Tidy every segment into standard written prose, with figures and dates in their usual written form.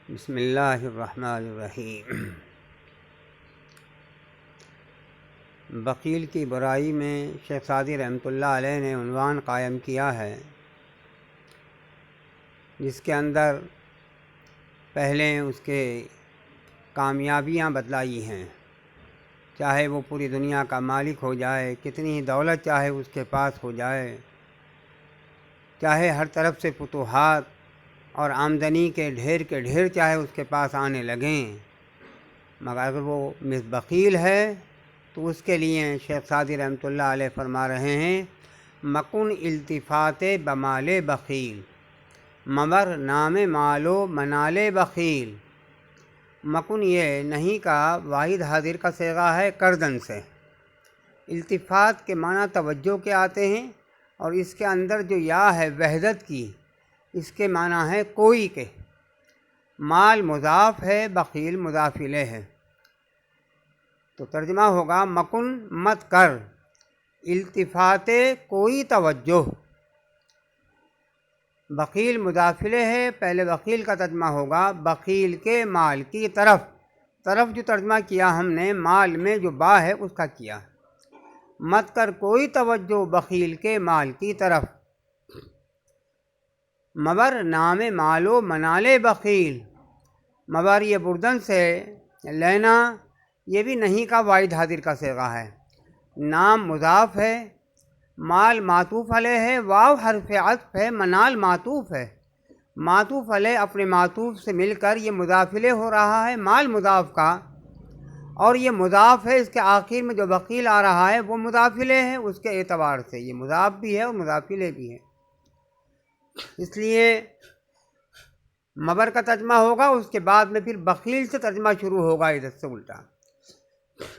بسم اللہ الرحمن الرحیم۔ بخیل کی برائی میں شیخ سعدی رحمۃ اللہ علیہ نے عنوان قائم کیا ہے، جس کے اندر پہلے اس کے کامیابیاں بتلائی ہیں، چاہے وہ پوری دنیا کا مالک ہو جائے، کتنی ہی دولت چاہے اس کے پاس ہو جائے، چاہے ہر طرف سے فتوحات اور آمدنی کے ڈھیر چاہے اس کے پاس آنے لگیں، مگر اگر وہ بخیل ہے تو اس کے لیے شیخ سعدی رحمۃ اللہ علیہ فرما رہے ہیں، مکن التفات بمال بخیل مبر نام مالو منال بخیل۔ مکن یہ نہیں کا واحد حاضر کا صیغہ ہے کردن سے۔ التفات کے معنی توجہ کے آتے ہیں، اور اس کے اندر جو یا ہے وحدت کی، اس کے معنی ہے کوئی کے۔ مال مضاف ہے، بخیل مضاف الیہ ہے، تو ترجمہ ہوگا مکن مت کر، التفات کوئی توجہ۔ بخیل مضاف الیہ ہے، پہلے بخیل کا ترجمہ ہوگا بخیل کے مال کی طرف جو ترجمہ کیا ہم نے مال میں جو با ہے اس کا کیا، مت کر کوئی توجہ بخیل کے مال کی طرف۔ مبر نام مالو منال بخیل، مبر یہ بردن سے لینا، یہ بھی نہیں کا واحد حاضر کا صیغہ ہے۔ نام مضاف ہے، مال معطوف علیہ ہے، واو حرف عطف ہے، منال معطوف ہے۔ معطوف علیہ اپنے معطوف سے مل کر یہ مضاف الیہ ہو رہا ہے، مال مضاف کا، اور یہ مضاف ہے، اس کے آخر میں جو بخیل آ رہا ہے وہ مضاف الیہ ہے، اس کے اعتبار سے یہ مضاف بھی ہے اور مضاف الیہ بھی ہے، اس لیے مبر کا ترجمہ ہوگا، اس کے بعد میں پھر بخیل سے ترجمہ شروع ہوگا ادھر سے الٹا۔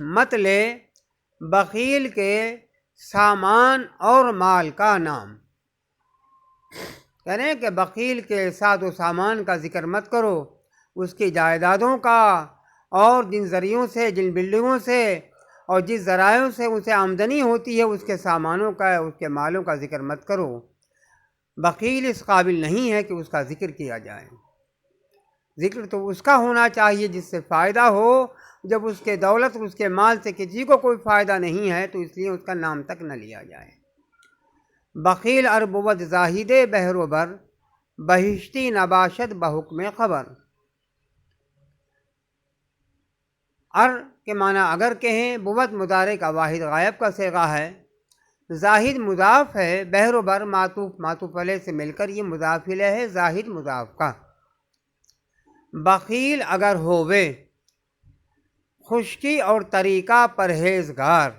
مت لے بخیل کے سامان اور مال کا نام، کہہ رہے ہیں کہ بخیل کے ساز و سامان کا ذکر مت کرو، اس کی جائیدادوں کا، اور جن ذریعوں سے، جن بلڈنگوں سے اور جس ذرائع سے اسے آمدنی ہوتی ہے اس کے سامانوں کا، اس کے مالوں کا ذکر مت کرو۔ بخیل اس قابل نہیں ہے کہ اس کا ذکر کیا جائے۔ ذکر تو اس کا ہونا چاہیے جس سے فائدہ ہو، جب اس کے دولت اس کے مال سے کسی کو کوئی فائدہ نہیں ہے تو اس لیے اس کا نام تک نہ لیا جائے۔ بخیل اربود زاہد بحر و بر، بہشتی نباشد بحکم خبر۔ ار کے معنی اگر کہیں، بود مضارع کا واحد غائب کا صیغہ ہے، زاہد مضاف ہے، بحر و بر معطوف علیہ سے مل کر یہ مضاف الیہ ہے، زاہد مضاف کا۔ بخیل اگر ہووے خشکی اور طریقہ پرہیزگار،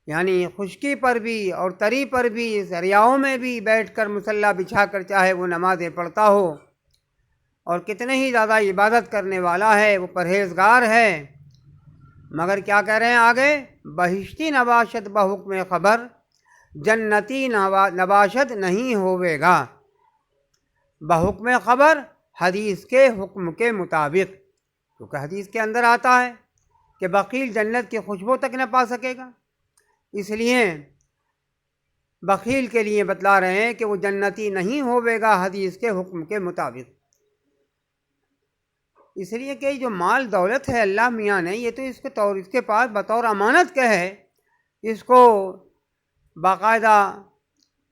یعنی خشکی پر بھی اور تری پر بھی، دریاؤں میں بھی بیٹھ کر مسلح بچھا کر چاہے وہ نمازیں پڑھتا ہو، اور کتنے ہی زیادہ عبادت کرنے والا ہے، وہ پرہیزگار ہے، مگر کیا کہہ رہے ہیں آگے، بہشتی نباشد بحکم خبر، جنتی نباشد نہیں ہوئے گا بحکم خبر، حدیث کے حکم کے مطابق، کیونکہ حدیث کے اندر آتا ہے کہ بخیل جنت کی خوشبو تک نہ پا سکے گا، اس لیے بخیل کے لیے بتلا رہے ہیں کہ وہ جنتی نہیں ہوئے گا حدیث کے حکم کے مطابق۔ اس لیے کہ جو مال دولت ہے اللہ میاں نے، یہ تو اس کے پاس بطور امانت کا ہے، اس کو باقاعدہ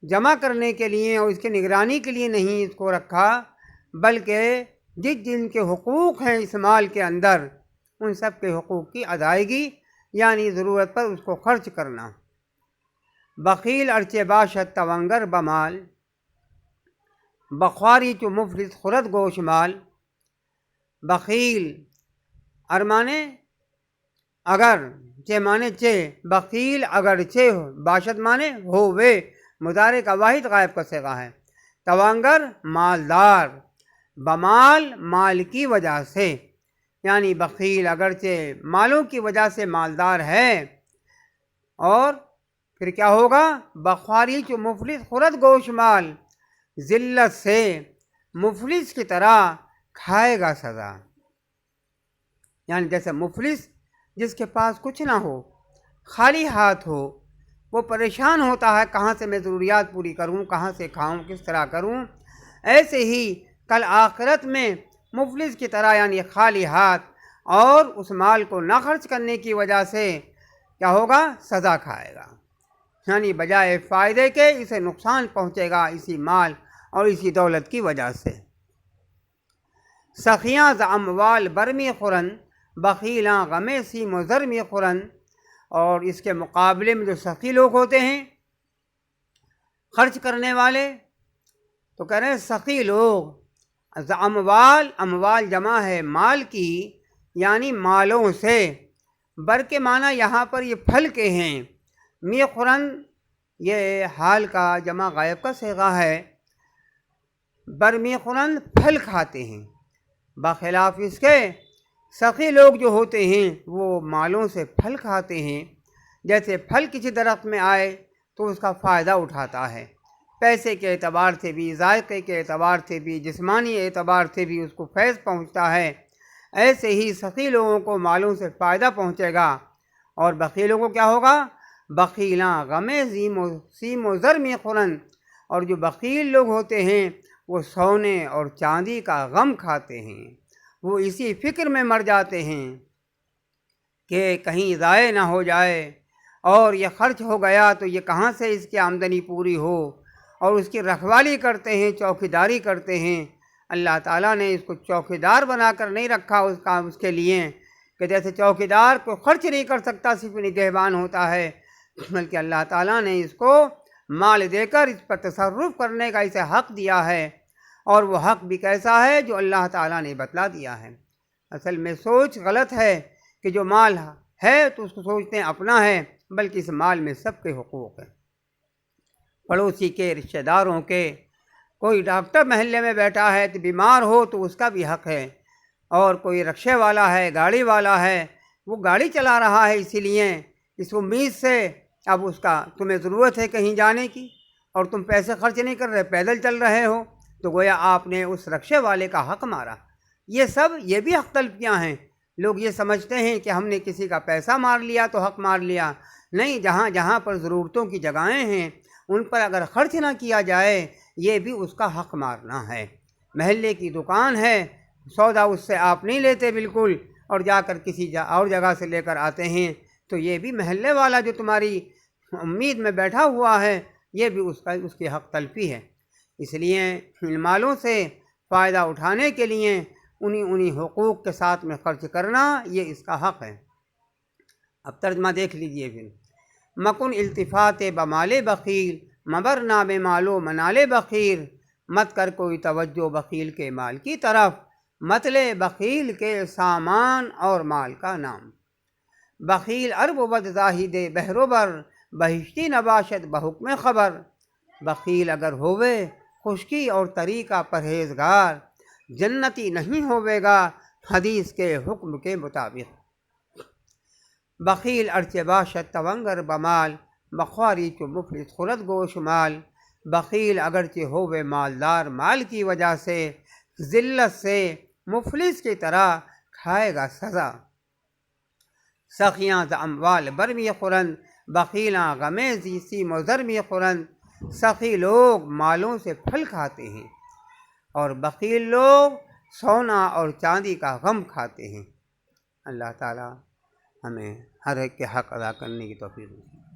جمع کرنے کے لیے اور اس کی نگرانی کے لیے نہیں اس کو رکھا، بلکہ جن کے حقوق ہیں اس مال کے اندر، ان سب کے حقوق کی ادائیگی، یعنی ضرورت پر اس کو خرچ کرنا۔ بخیل ارچے باشد تونگر بمال، بخواری چو مفلس خورد گوش مال۔ بخیل ارمانے اگر، چے مانے چے، بخیل اگر چے ہو، باشد مانے ہووے، مضارع کا واحد غائب کا صیغہ ہے، توانگر مالدار، بمال مال کی وجہ سے، یعنی بخیل اگرچہ مالوں کی وجہ سے مالدار ہے، اور پھر کیا ہوگا، بخواری جو مفلس خورد گوش مال، ذلت سے مفلس کی طرح کھائے گا سزا، یعنی جیسے مفلس جس کے پاس کچھ نہ ہو، خالی ہاتھ ہو، وہ پریشان ہوتا ہے کہاں سے میں ضروریات پوری کروں، کہاں سے کھاؤں، کس طرح کروں، ایسے ہی کل آخرت میں مفلس کی طرح یعنی خالی ہاتھ اور اس مال کو نہ خرچ کرنے کی وجہ سے کیا ہوگا؟ سزا کھائے گا، یعنی بجائے فائدے کے اسے نقصان پہنچے گا اسی مال اور اسی دولت کی وجہ سے۔ سخیاں ز اموال برمی خورن، بخیلاں غمِ سیم و زرمی خورن، اور اس کے مقابلے میں جو سخی لوگ ہوتے ہیں خرچ کرنے والے، تو کہہ رہے ہیں سخی لوگ ز اموال، اموال جمع ہے مال کی یعنی مالوں سے، بر کے معنی یہاں پر یہ پھل کے ہیں، می خورن یہ حال کا جمع غائب کا صیغہ ہے، برمی خورن پھل کھاتے ہیں، بخلاف اس کے سخی لوگ جو ہوتے ہیں وہ مالوں سے پھل کھاتے ہیں۔ جیسے پھل کسی درخت میں آئے تو اس کا فائدہ اٹھاتا ہے، پیسے کے اعتبار سے بھی، ذائقے کے اعتبار سے بھی، جسمانی اعتبار سے بھی اس کو فیض پہنچتا ہے، ایسے ہی سخی لوگوں کو مالوں سے فائدہ پہنچے گا، اور بخیلوں کو کیا ہوگا؟ بخیلاں غمِ سیم و زر میں خورن، اور جو بخیل لوگ ہوتے ہیں وہ سونے اور چاندی کا غم کھاتے ہیں، وہ اسی فکر میں مر جاتے ہیں کہ کہیں ضائع نہ ہو جائے، اور یہ خرچ ہو گیا تو یہ کہاں سے اس کی آمدنی پوری ہو، اور اس کی رکھوالی کرتے ہیں، چوکیداری کرتے ہیں۔ اللہ تعالیٰ نے اس کو چوکیدار بنا کر نہیں رکھا اس کے لیے کہ جیسے چوکیدار کو خرچ نہیں کر سکتا، صرف نگہبان ہوتا ہے، بلکہ اللہ تعالیٰ نے اس کو مال دے کر اس پر تصرف کرنے کا اسے حق دیا ہے، اور وہ حق بھی کیسا ہے جو اللہ تعالیٰ نے بتلا دیا ہے۔ اصل میں سوچ غلط ہے کہ جو مال ہے تو اس کو سوچتے ہیں اپنا ہے، بلکہ اس مال میں سب کے حقوق ہیں، پڑوسی کے، رشتہ داروں کے، کوئی ڈاکٹر محلے میں بیٹھا ہے تو بیمار ہو تو اس کا بھی حق ہے، اور کوئی رکشے والا ہے، گاڑی والا ہے، وہ گاڑی چلا رہا ہے اسی لیے اس امید سے اب اس کا تمہیں ضرورت ہے کہیں جانے کی اور تم پیسے خرچ نہیں کر رہے، پیدل چل رہے ہو، تو گویا آپ نے اس رکشے والے کا حق مارا۔ یہ بھی حق تلفیاں ہیں۔ لوگ یہ سمجھتے ہیں کہ ہم نے کسی کا پیسہ مار لیا تو حق مار لیا، نہیں، جہاں جہاں پر ضرورتوں کی جگہیں ہیں ان پر اگر خرچ نہ کیا جائے یہ بھی اس کا حق مارنا ہے۔ محلے کی دکان ہے، سودا اس سے آپ نہیں لیتے بالکل، اور جا کر کسی اور جگہ سے لے کر آتے ہیں، تو یہ بھی محلے والا جو تمہاری امید میں بیٹھا ہوا ہے یہ بھی اس کی حق تلفی ہے۔ اس لیے ان مالوں سے فائدہ اٹھانے کے لیے انہی حقوق کے ساتھ میں خرچ کرنا یہ اس کا حق ہے۔ اب ترجمہ دیکھ لیجئے پھر۔ مکن التفات بمال بخیل، مبر نام مالو منال بخیل، مت کر کوئی توجہ بخیل کے مال کی طرف، مطلع بخیل کے سامان اور مال کا نام۔ بخیل ارب و بد زاہد بحر و بر، بہشتی نباشت بحکم خبر۔ بخیل اگر ہوئے خشکی اور طریقہ پرہیزگار، جنتی نہیں ہوئے گا حدیث کے حکم کے مطابق۔ بخیل ارچہ باشد تونگر بمال، بخواری چو مفلس خورد گوش مال۔ بخیل اگرچہ ہوئے مالدار مال کی وجہ سے، ذلت سے مفلس کی طرح کھائے گا سزا۔ سخیاں ز اموال برمی خورن، بخیلاں غمِ سیم و زرمی خورن۔ سخی لوگ مالوں سے پھل کھاتے ہیں اور بخیل لوگ سونا اور چاندی کا غم کھاتے ہیں۔ اللہ تعالی ہمیں ہر ایک کے حق ادا کرنے کی توفیق دے۔